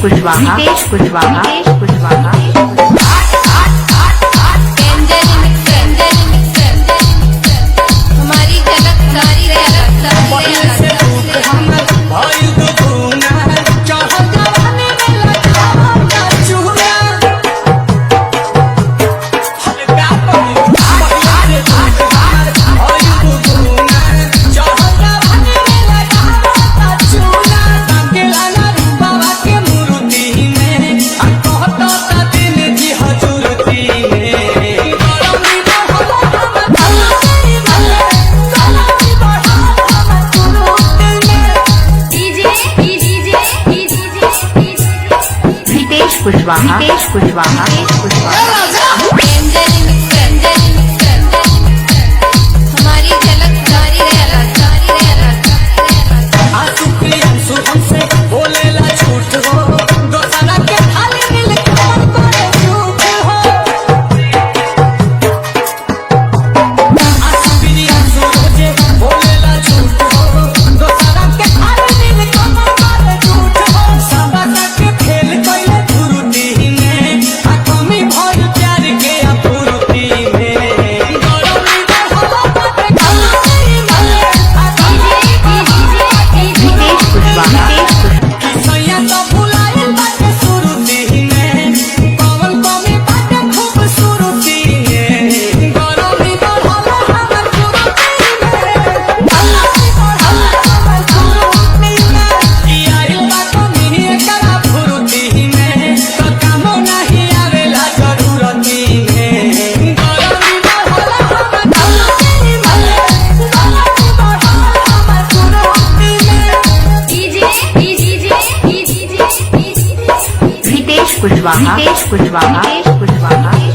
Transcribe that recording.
कुशवाहा कुशवाहा हमारी झलक जारी रहेला हमसे बोलेला झूठ हो दोसरा के थाली मिल कौन करे झूठ हो मुझे बोलेला झूठ हो दोसरा के थाली मिल कौन करे झूठ हो सबा के खेल कइले फुरुती में आ कमी भइल प्यार के अपुरुती में कुशवाहा